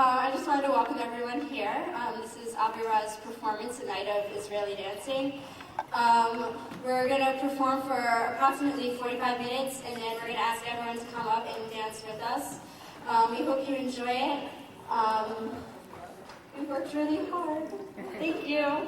I just wanted to welcome everyone here. This is Avirah's performance, A Night of Israeli Dancing. We're going to perform for approximately 45 minutes, and then we're going to ask everyone to come up and dance with us. We hope you enjoy it. We worked really hard. Thank you.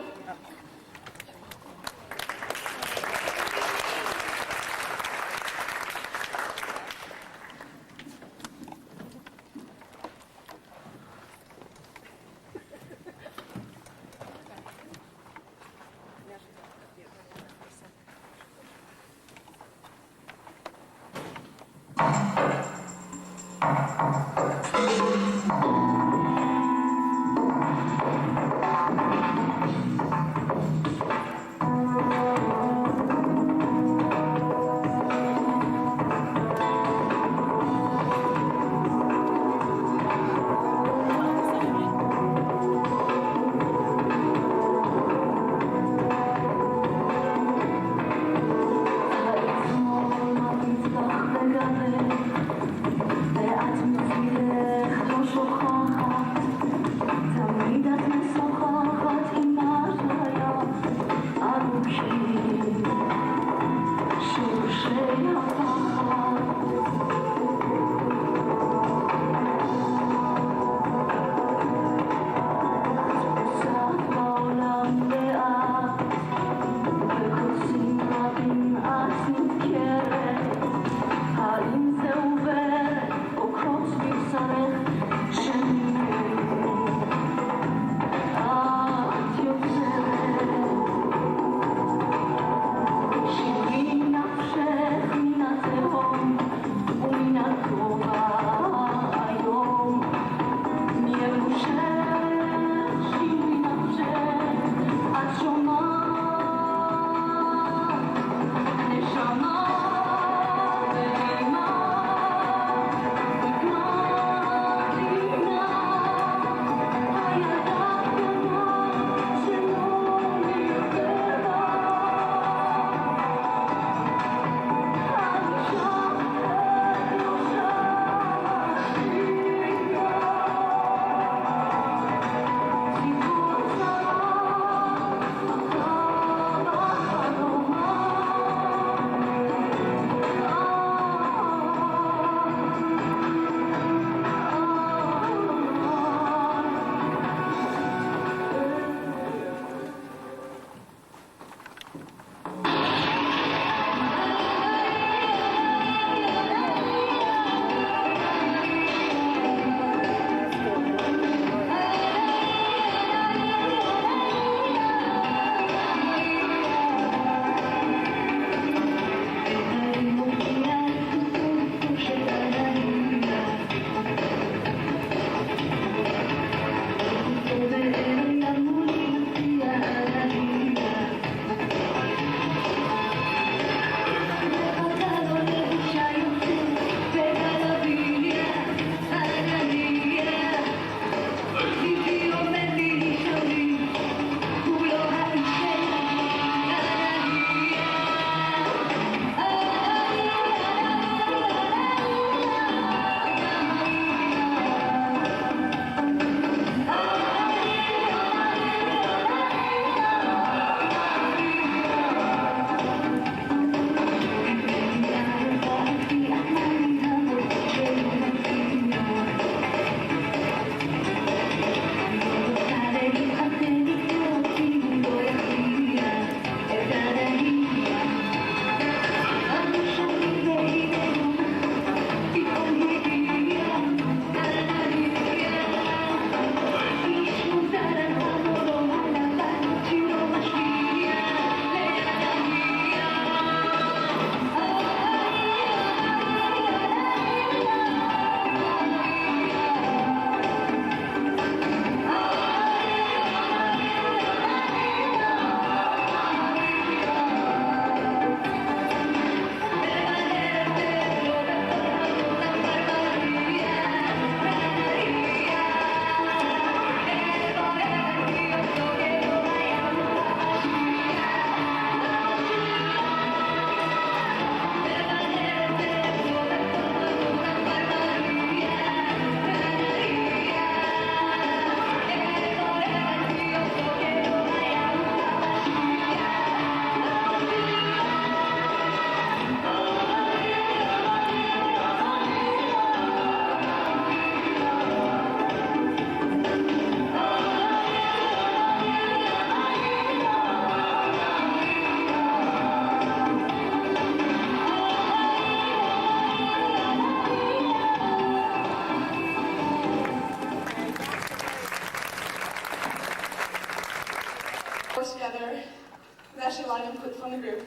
with actually a lot of input from the group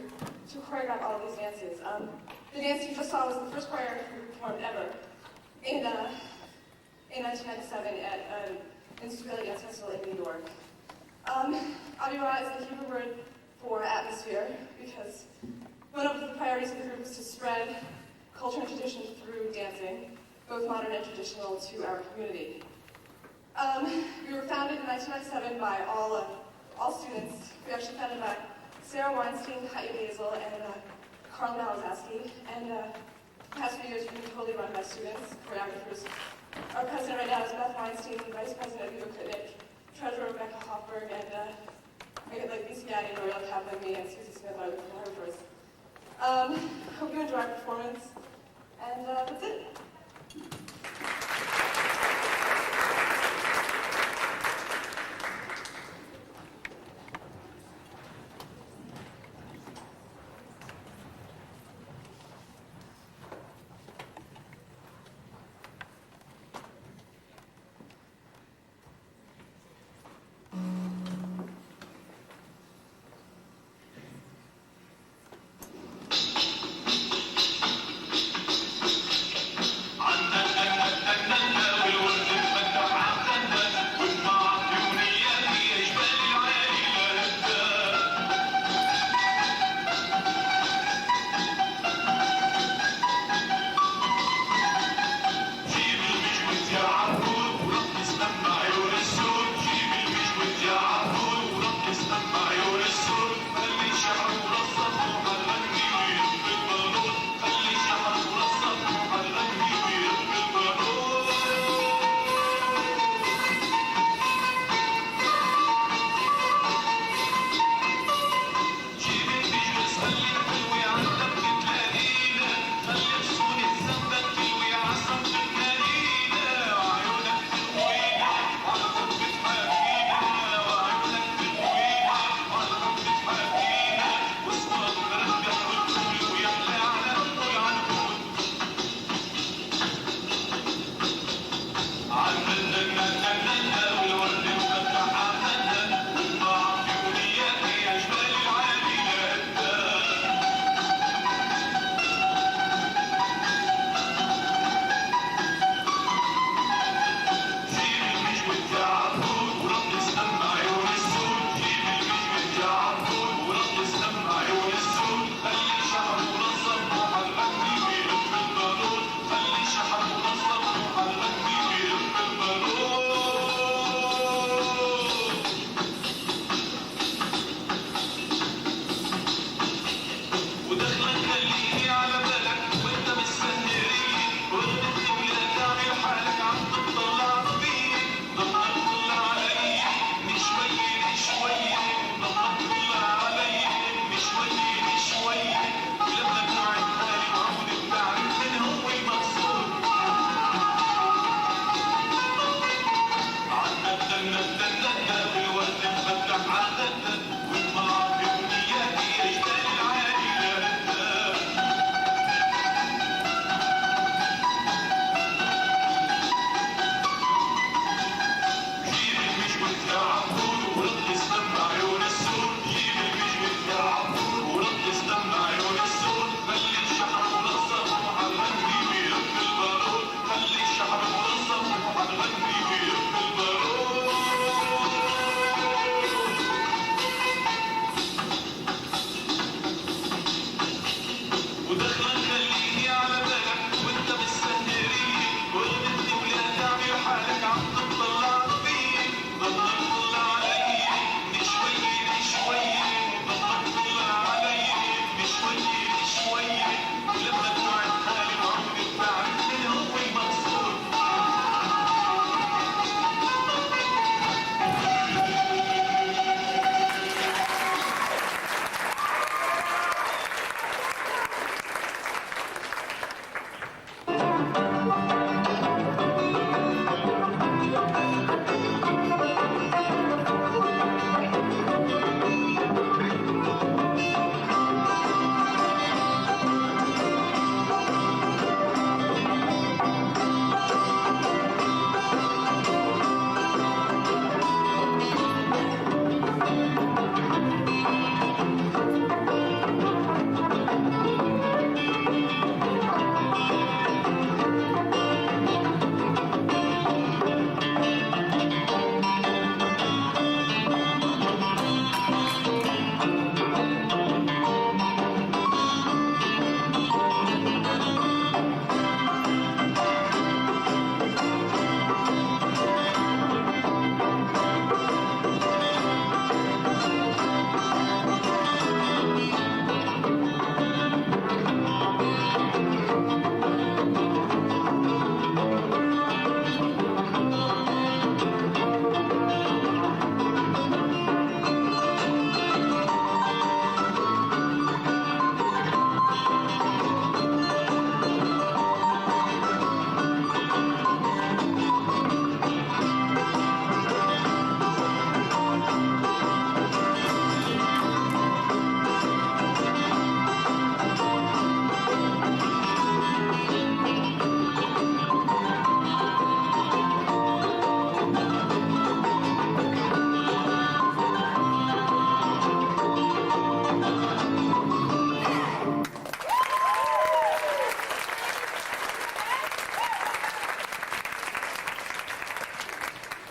to choreograph all of these dances. The dance you just saw was the first choir we performed ever in 1997 at an Israeli Dance Festival in New York. Avirah is the Hebrew word for atmosphere because one of the priorities of the group is to spread culture and tradition through dancing, both modern and traditional, to our community. We were founded in 1997 by all students. We were actually founded by Sarah Weinstein, Haya Basil, and Carl Malazaski. And the past few years, we've been totally run by students, choreographers. Our president right now is Beth Weinstein, vice president Viva Kritnik, treasurer Rebecca Hoffberg, and I get like Lisa Gaddy, Noria Kaplan, me, and Susie Smith are the choreographers. Hope you enjoy our performance, and that's it.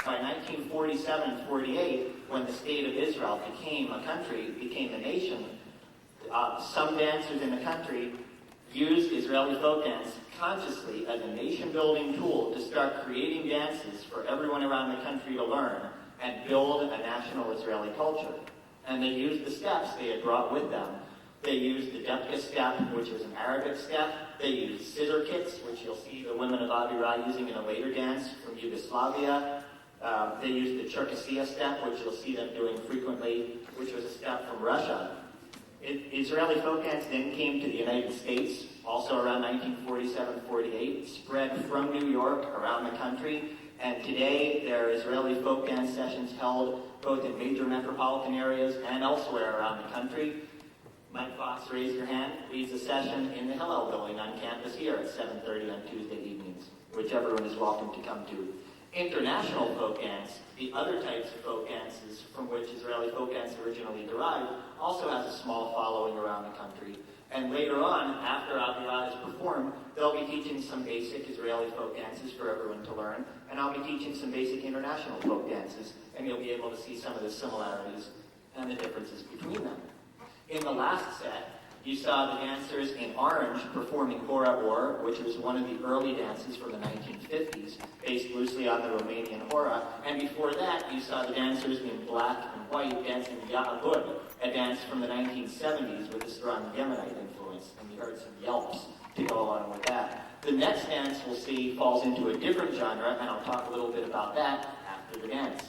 By 1947-48, when the state of Israel became a country, became a nation, some dancers in the country used Israeli folk dance consciously as a nation-building tool to start creating dances for everyone around the country to learn and build a national Israeli culture. And they used the steps they had brought with them. They used the Depka step, which was an Arabic step. They used scissor kicks, which you'll see the women of Avirah using in a later dance from Yugoslavia. They used the Cherkessia step, which you'll see them doing frequently, which was a step from Russia. Israeli folk dance then came to the United States, also around 1947-48, spread from New York around the country, and today there are Israeli folk dance sessions held both in major metropolitan areas and elsewhere around the country. Mike Fox, raise your hand, leads a session in the Hillel building on campus here at 7:30 on Tuesday evenings, which everyone is welcome to come to. International folk dance, the other types of folk dances from which Israeli folk dance originally derived, also has a small following around the country. And later on, after Avirah is performed, they'll be teaching some basic Israeli folk dances for everyone to learn, and I'll be teaching some basic international folk dances, and you'll be able to see some of the similarities and the differences between them. In the last set, you saw the dancers in orange performing Hora Or, which was one of the early dances from the 1950s, based loosely on the Romanian Hora. And before that, you saw the dancers in black and white dancing Ya'abud, a dance from the 1970s with a strong Yemenite influence. And you heard some yelps to go along with that. The next dance we'll see falls into a different genre, and I'll talk a little bit about that after the dance.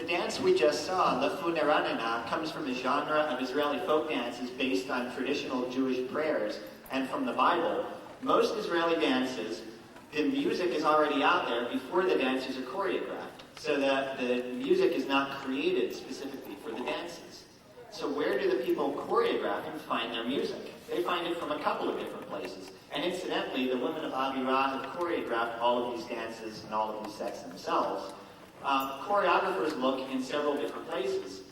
dance we just saw, La Funeranina, comes from a genre of Israeli folk dances based on traditional Jewish prayers and from the Bible. Most Israeli dances, the music is already out there before the dances are choreographed, so that the music is not created specifically for the dances. So where do the people choreographing find their music? They find it from a couple of different places. And incidentally, the women of Avirah have choreographed all of these dances and all of these sets themselves. Choreographers look in several different places.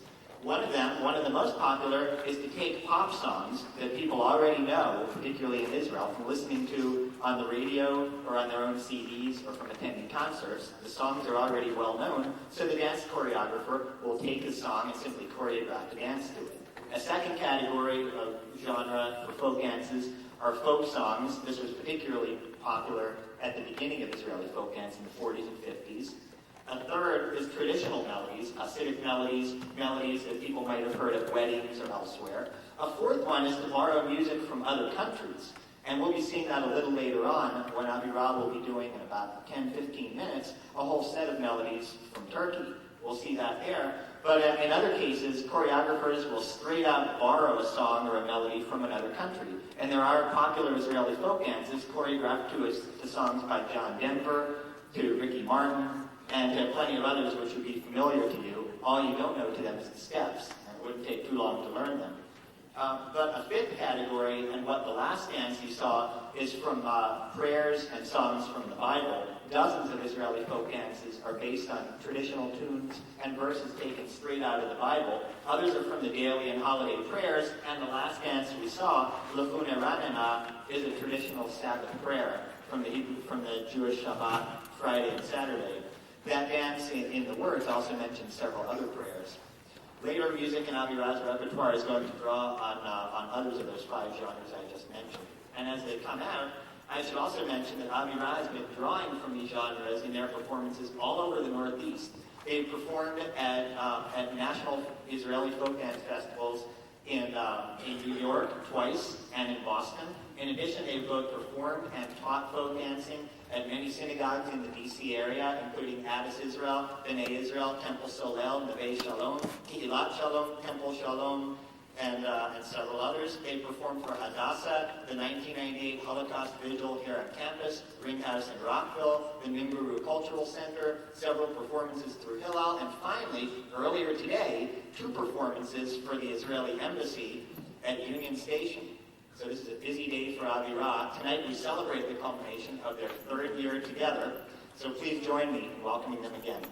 One of the most popular, is to take pop songs that people already know, particularly in Israel, from listening to on the radio or on their own CDs or from attending concerts. The songs are already well known, so the dance choreographer will take the song and simply choreograph the dance to it. A second category of genre for folk dances are folk songs. This was particularly popular at the beginning of Israeli folk dance in the 40s and 50s. A third is traditional melodies, Hasidic melodies, melodies that people might have heard at weddings or elsewhere. A fourth one is to borrow music from other countries. And we'll be seeing that a little later on when Avirah will be doing in about 10-15 minutes a whole set of melodies from Turkey. We'll see that there. But in other cases, choreographers will straight out borrow a song or a melody from another country. And there are popular Israeli folk dances choreographed to songs by John Denver, to Ricky Martin, and plenty of others which would be familiar to you. All you don't know to them is the steps, and it wouldn't take too long to learn them. But a fifth category, and what the last dance you saw, is from prayers and songs from the Bible. Dozens of Israeli folk dances are based on traditional tunes and verses taken straight out of the Bible. Others are from the daily and holiday prayers, and the last dance we saw, Lefune Ranana, is a traditional Sabbath prayer from the Jewish Shabbat, Friday and Saturday. That dance in the words also mentions several other prayers. Later, music in Avirah's repertoire is going to draw on others of those five genres I just mentioned. And as they come out, I should also mention that Avirah has been drawing from these genres in their performances all over the Northeast. They've performed at national Israeli folk dance festivals in New York twice and in Boston. In addition, they've both performed and taught folk dancing at many synagogues in the D.C. area, including Addis Israel, B'nai Israel, Temple Solel, Neve Shalom, Kehilat Shalom, Temple Shalom, and several others. They performed for Hadassah, the 1998 Holocaust Vigil here on campus, Ringhouse in Rockville, the Mingaru Cultural Center, several performances through Hillel, and finally, earlier today, 2 performances for the Israeli Embassy at Union Station. So this is a busy day for Avirah. Tonight we celebrate the culmination of their 3rd year together. So please join me in welcoming them again.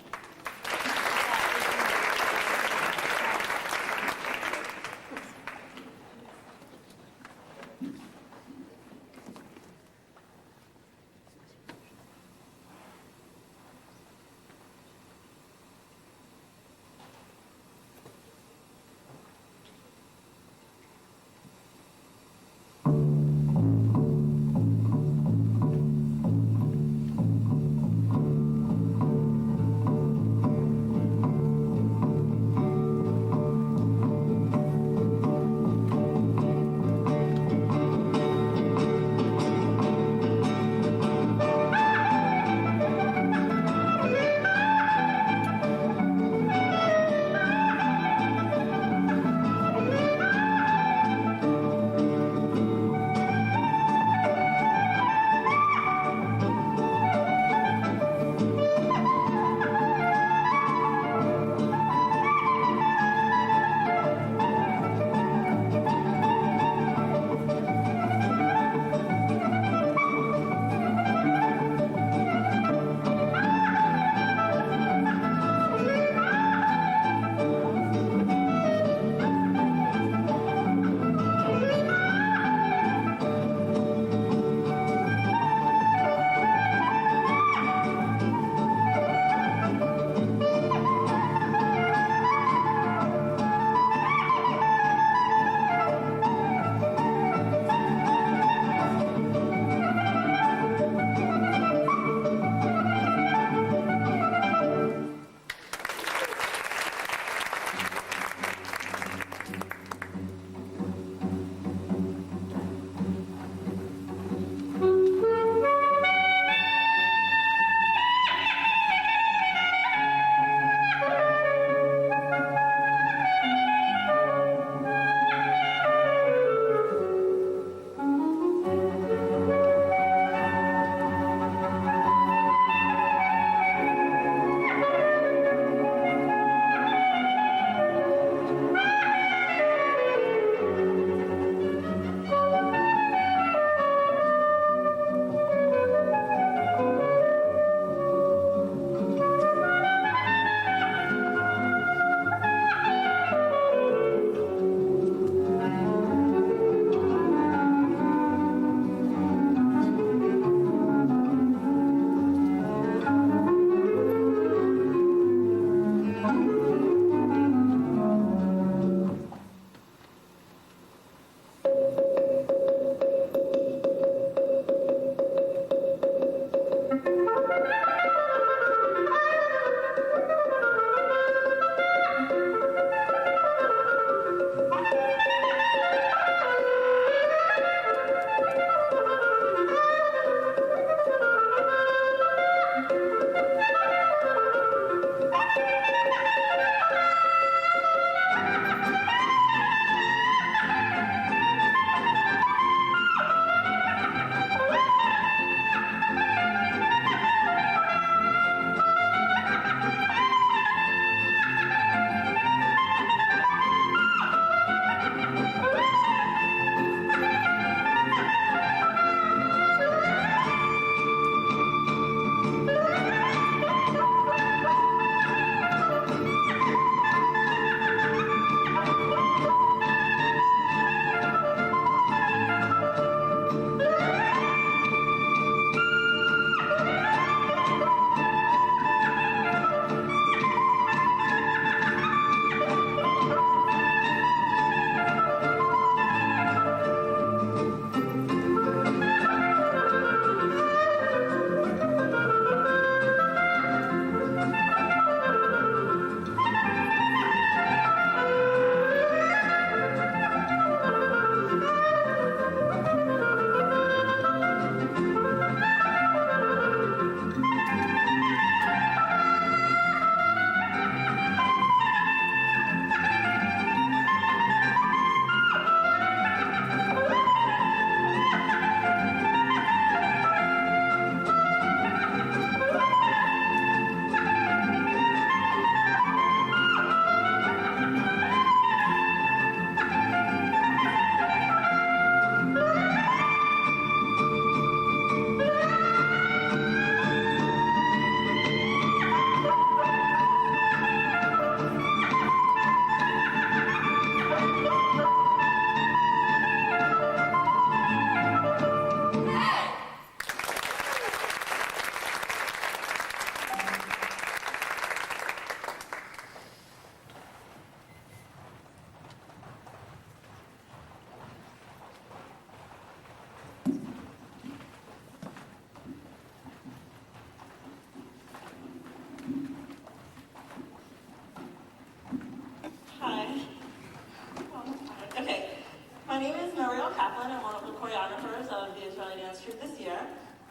troupe this year.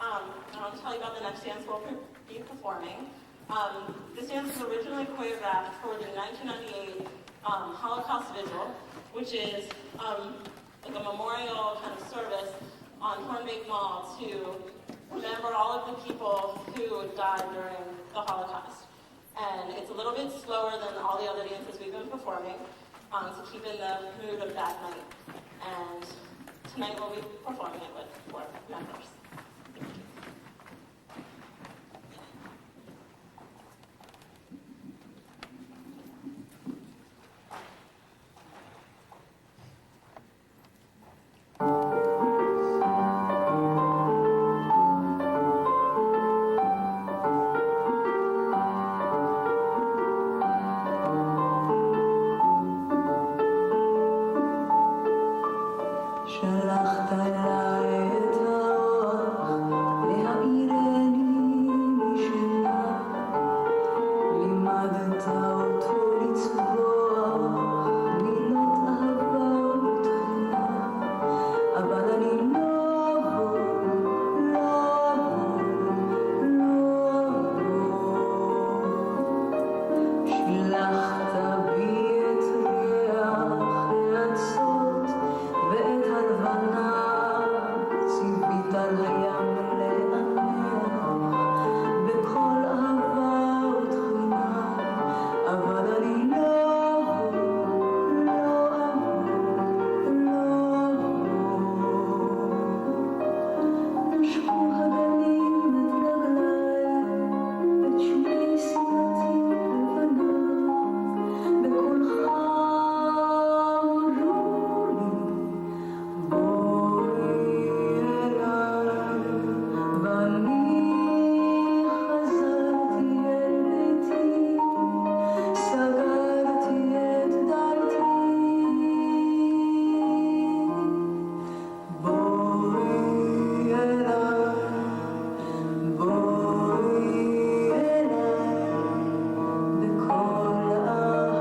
I want to tell you about the next dance we'll be performing. This dance was originally choreographed for the 1998 Holocaust Vigil, which is like a memorial kind of service on Hornbeck Mall to remember all of the people who died during the Holocaust. And it's a little bit slower than all the other dances we've been performing to keep in the mood of that night. And tonight we'll be performing it with 4 members. Thank you. שלחת אליי את האור להאירני משנה, לימדת אותו לצבוע מילות אהבה ותחינה, אבל אני לא שילחת בי את ריח העצות ואת הלבנה, ציווית על הים לענח בכל אהבה ותחינה, אבל אני לא נשקו הגלים את רגליי, את שמי שנאתי לבנה, בקולך אמרו לי בואי אליי, ואני חזרתי אל ביתי, סגרתי את דלתי, בואי אליי, בואי אליי, בכל אהבה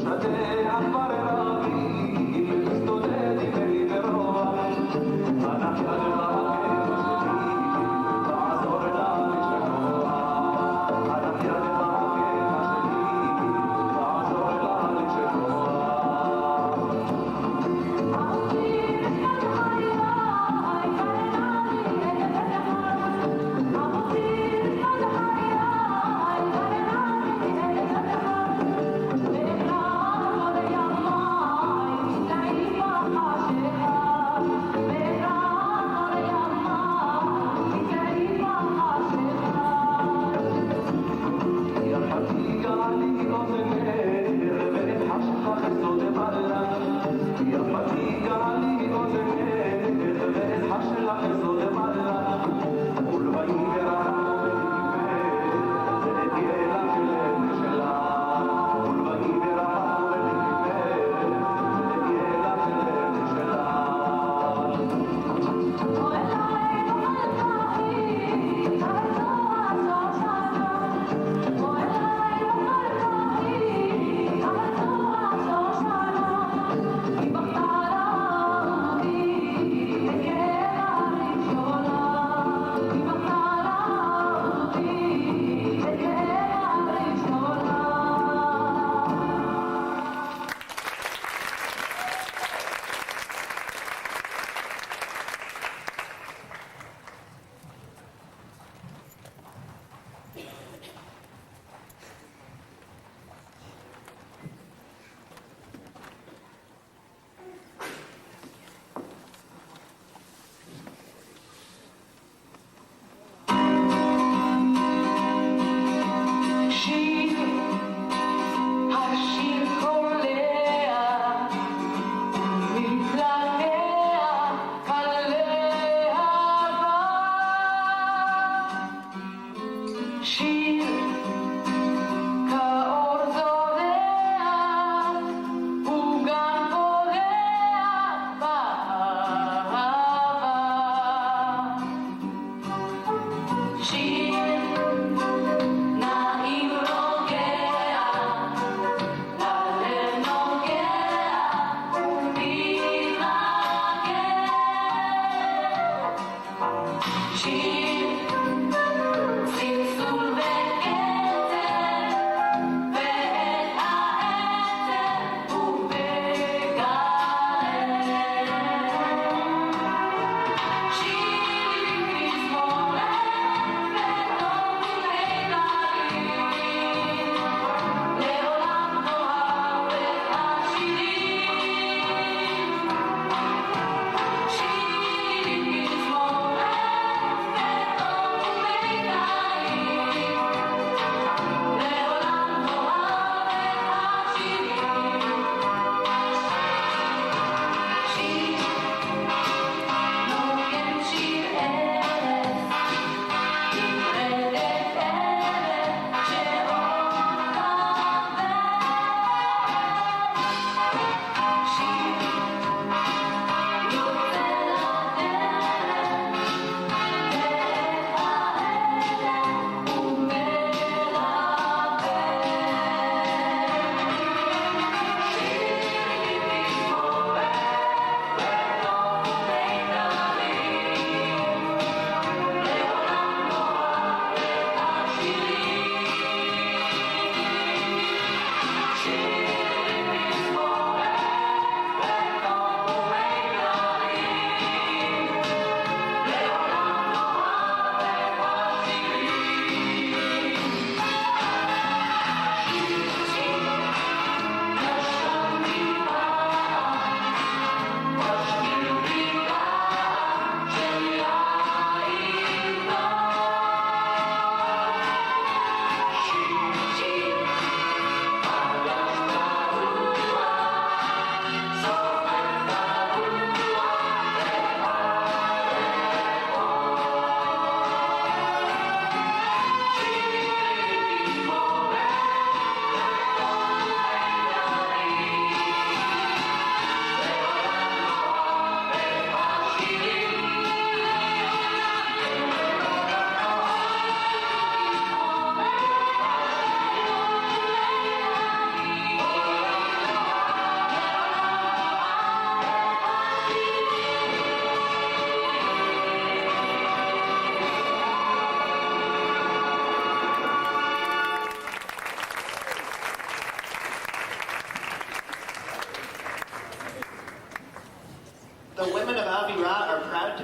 Scusate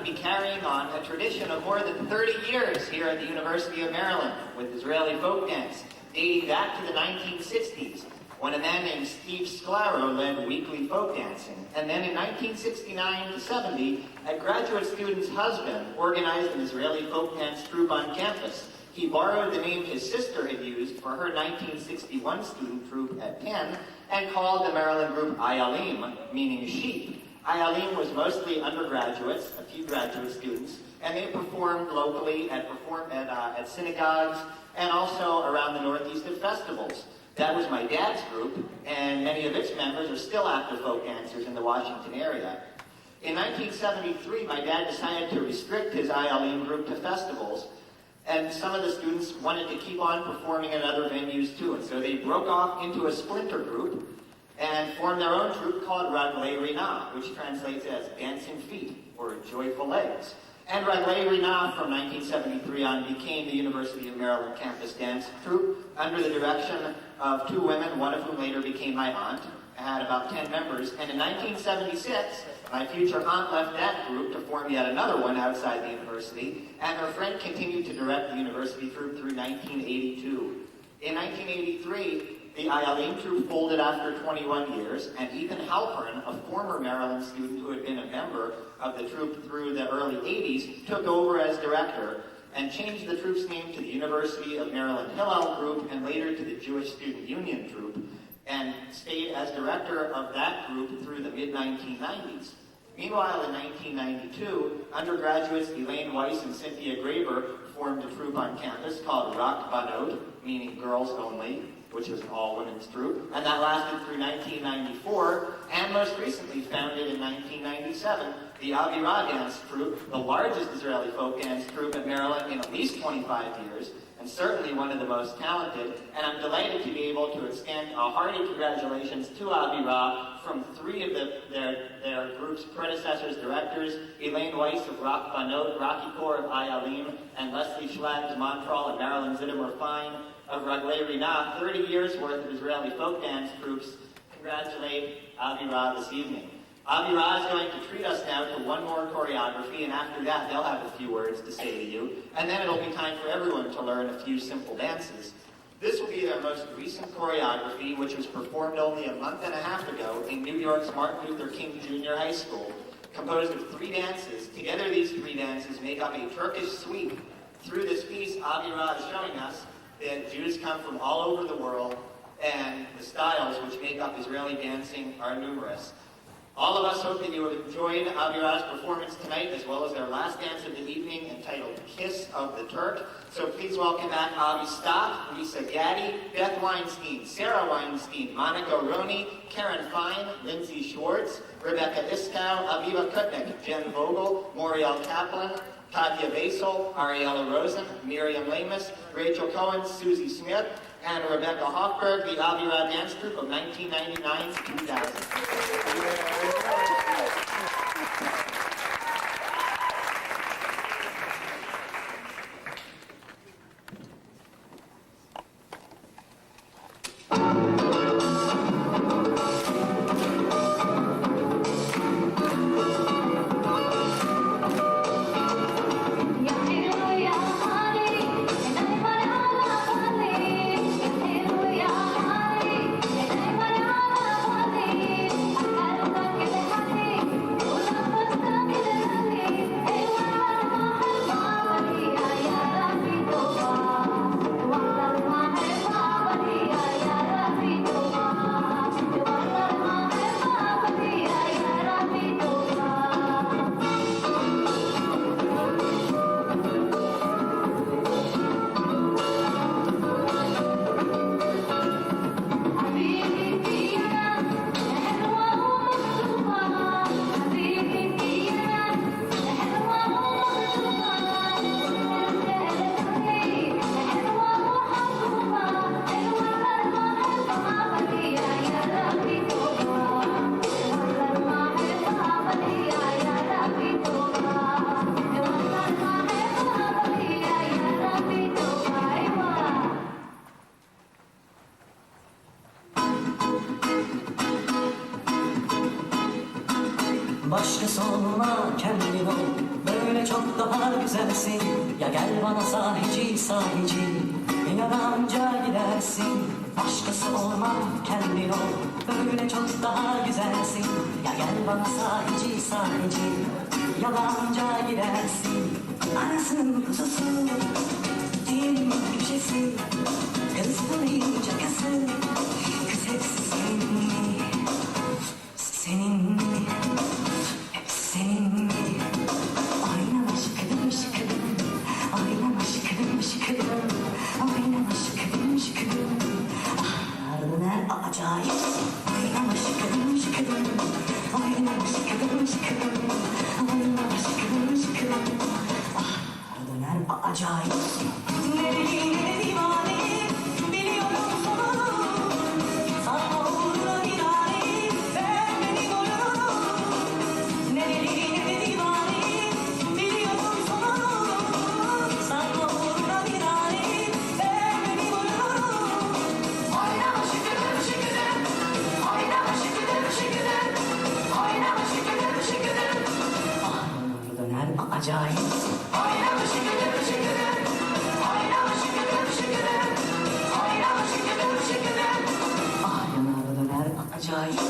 be carrying on a tradition of more than 30 years here at the University of Maryland with Israeli folk dance, dating back to the 1960s, when a man named Steve Sclaro led weekly folk dancing. And then in 1969 to 70, a graduate student's husband organized an Israeli folk dance troupe on campus. He borrowed the name his sister had used for her 1961 student troupe at Penn and called the Maryland group Ayalim, meaning sheep. Ayalim was mostly undergraduates, a few graduate students, and they performed locally at synagogues and also around the Northeast at festivals. That was my dad's group, and many of its members are still active folk dancers in the Washington area. In 1973, my dad decided to restrict his Ayalim group to festivals, and some of the students wanted to keep on performing at other venues too, and so they broke off into a splinter group and formed their own troupe called Raglei Rinah, which translates as dancing feet or joyful legs. And Raglei Rinah from 1973 on became the University of Maryland campus dance troupe under the direction of two women, one of whom later became my aunt. I had about 10 members, and in 1976, my future aunt left that group to form yet another one outside the university, and her friend continued to direct the university troupe through 1982. In 1983, the Ayalim troupe folded after 21 years, and Ethan Halpern, a former Maryland student who had been a member of the troupe through the early 80s, took over as director and changed the troupe's name to the University of Maryland Hillel Group and later to the Jewish Student Union Troupe, and stayed as director of that group through the mid-1990s. Meanwhile, in 1992, undergraduates Elaine Weiss and Cynthia Graber formed a troupe on campus called Rak Banot, meaning girls only, which was an all-women's troupe, and that lasted through 1994, and most recently founded in 1997, the Avirah dance troupe, the largest Israeli folk dance troupe in Maryland in at least 25 years, and certainly one of the most talented, and I'm delighted to be able to extend a hearty congratulations to Avirah from three of their group's predecessors, directors, Elaine Weiss of Rak Banot, Rocky Kaur of Ayalim, and Leslie Schlatt of Montreal and Marilyn Zittimer Fine of Raglei Rinah, 30 years worth of Israeli folk dance troops. Congratulate Avirah this evening. Avirah is going to treat us now to one more choreography, and after that they'll have a few words to say to you, and then it'll be time for everyone to learn a few simple dances. This will be their most recent choreography, which was performed only a month and a half ago in New York's Martin Luther King Jr. High School, composed of 3 dances. Together these 3 dances make up a Turkish sweep. Through this piece, Avirah is showing us that Jews come from all over the world, and the styles which make up Israeli dancing are numerous. All of us hope that you have enjoyed Avirah's performance tonight, as well as their last dance of the evening, entitled Kiss of the Turk. So please welcome back Avi Stock, Lisa Gaddy, Beth Weinstein, Sarah Weinstein, Monica Roney, Karen Fine, Lindsay Schwartz, Rebecca Iskow, Aviva Kutnick, Jen Vogel, Moriel Kaplan, Katya Basel, Ariella Rosen, Miriam Lamus, Rachel Cohen, Susie Smith, and Rebecca Hoffberg, the Avirah Dance Troupe of 1999 to 2000. Başka sonuna kendin ol, çok daha güzelsin. Ya gel bana sahici sahici, yalancı gidersin. Başkası olma, kendin ol, böyle çok daha güzelsin. Ya gel bana sahici sahici, yalancı gidersin. Anasının kuzusu, dilin köşesi, kızdırınca kızı, kız hepsi senin mi? Senin mi? Hep senin mi? Oynama şıkıdım şıkıdım, oynama şıkıdım şıkıdım, oynama şıkıdım şıkıdım. Ah, ne acayip. Oynama şıkıdım şıkıdım, oynama şıkıdım şıkıdım, oynama şıkıdım şıkıdım. Ah, döner acayip. Nereli divane, biliyorum sonunu. Sana uğruna virane, vermedi golünü. Nereli divane, biliyorum sonunu. Sana uğruna virane, vermedi golünü. Oynama şıkıdım şıkıdım, oynama şıkıdım şıkıdım, oynama şıkıdım şıkıdım. Ah, döner acayip. Oynama şıkıdım şıkıdım, oynama şıkıdım şıkıdım, oynama şıkıdım şıkıdım. Ah, yanar döner acayip.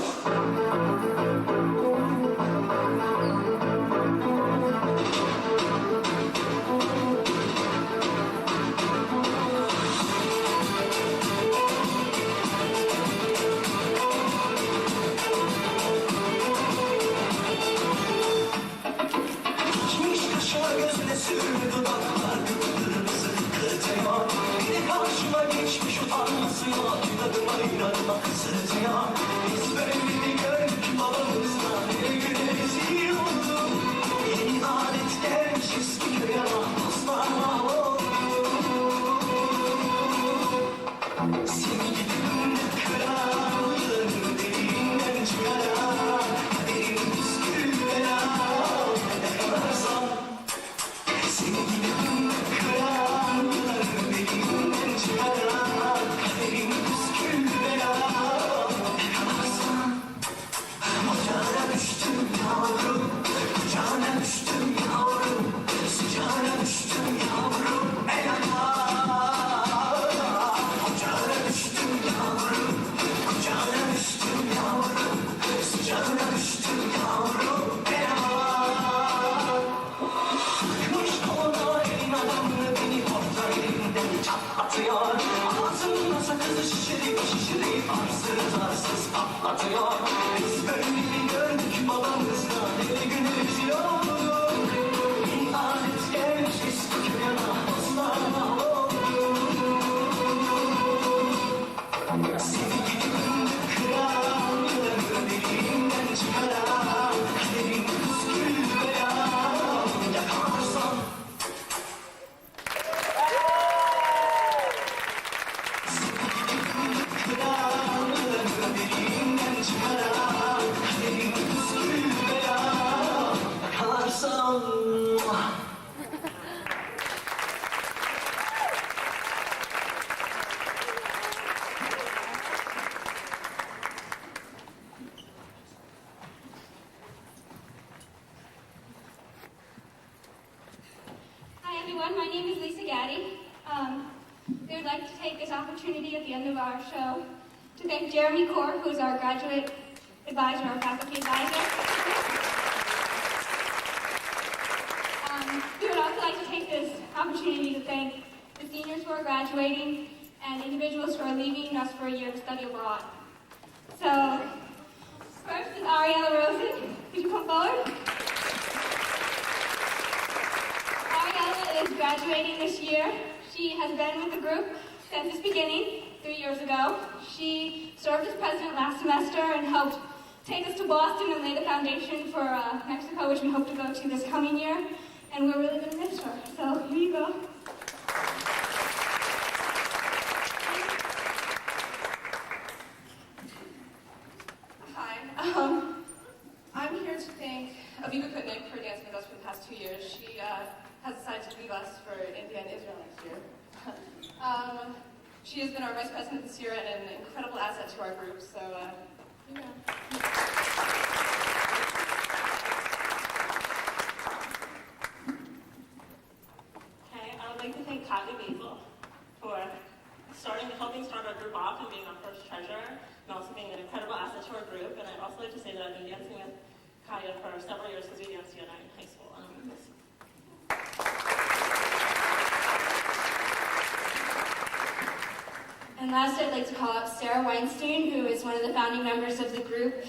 Geçmiş kaşar gözüne sürme dudaklar kıpkırmızı kırtıyor. Bir de karşıma geçmiş utanmasıyor. İnadıma inanma sırtıyor. Biz böyle bir gördük babamızla bir güne rezil olduk. Yeni adet gelmişiz ki köye mahpuslarla olduk. Seni gidin kralın deliğinden çıkara. Kaderin püskül bela yakalarsan. Seni gidin kralın deliğinden çıkara. Kaderin püskül bela yakalarsan. Ocağına düştüm yavrum, ocağına düştüm yavrum, sıcağına düştüm yavrum, el ayağa. Ocağına düştüm yavrum, ocağına düştüm yavrum, sıcağına düştüm yavrum, el ayağa. Kmış koluna elin adamını beni orta elinden çatlatıyor. Ağzımda sakızı şişirip arsız arsız patlatıyor. Biz böyle bir gördük babamızla bir gün rezil olduk. Yeni adet gelmiş eski köye mahpuslarla olduk. Seni gidin kralın deliğinden çıkara. Kaderin püskül bela yakalarsan. Hi everyone, my name is Lisa Gaddy. We would like to take this opportunity at the end of our show to thank Jeremy Corr, who is our graduate advisor, our faculty advisor. We would also like to take this opportunity to thank the seniors who are graduating and individuals who are leaving us for a year to study abroad. So, first is Ariella Rosen. Could you come forward? Ariella is graduating this year. She has been with the group since its beginning, 3 years ago. She served as president last semester and helped take us to Boston and lay the foundation for Mexico, which we hope to go to this coming year. And we're really going to miss her. So here you go. Hi. I'm here to thank Avirah for dancing with us for the past 2 years. She has decided to leave us for India and Israel next year. She has been our vice president this year and an incredible asset to our group. So, here you go. helping start our group off and being our first treasurer, and also being an incredible asset to our group. And I'd also like to say that I've been dancing with Kaya for several years because we danced together in high school. And I'm going to miss you. And last, I'd like to call up Sarah Weinstein, who is one of the founding members of the group.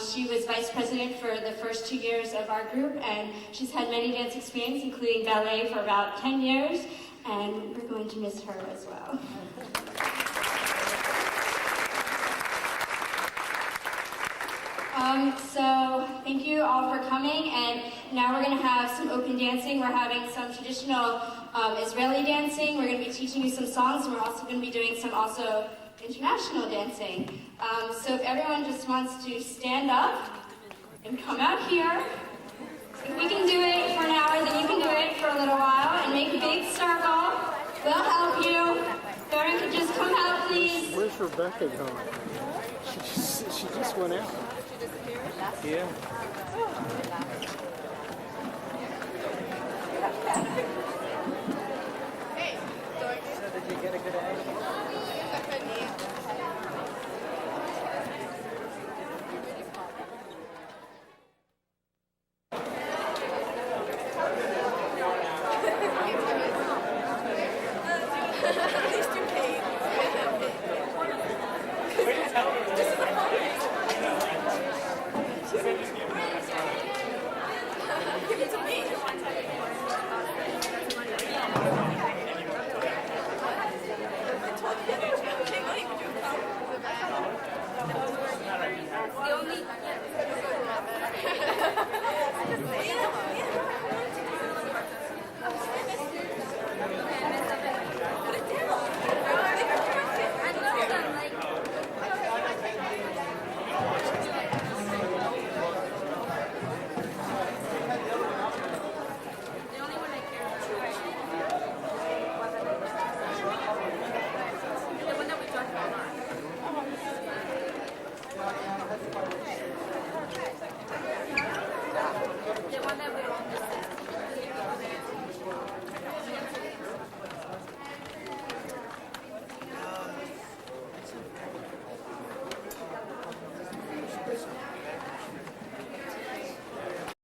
She was vice president for the first 2 years of our group, and she's had many dance experience, including ballet for about 10 years, and we're going to miss her as well. So thank you all for coming, and now we're going to have some open dancing. We're having some traditional Israeli dancing. We're going to be teaching you some songs, and we're also going to be doing some also international dancing. So if everyone just wants to stand up and come out here, if we can do it for an hour, then you can do it for a little while, and make a big circle. We'll help you. Baron could just come out, please. Where's Rebecca going? She just went out. Yeah. So did you get a good angle?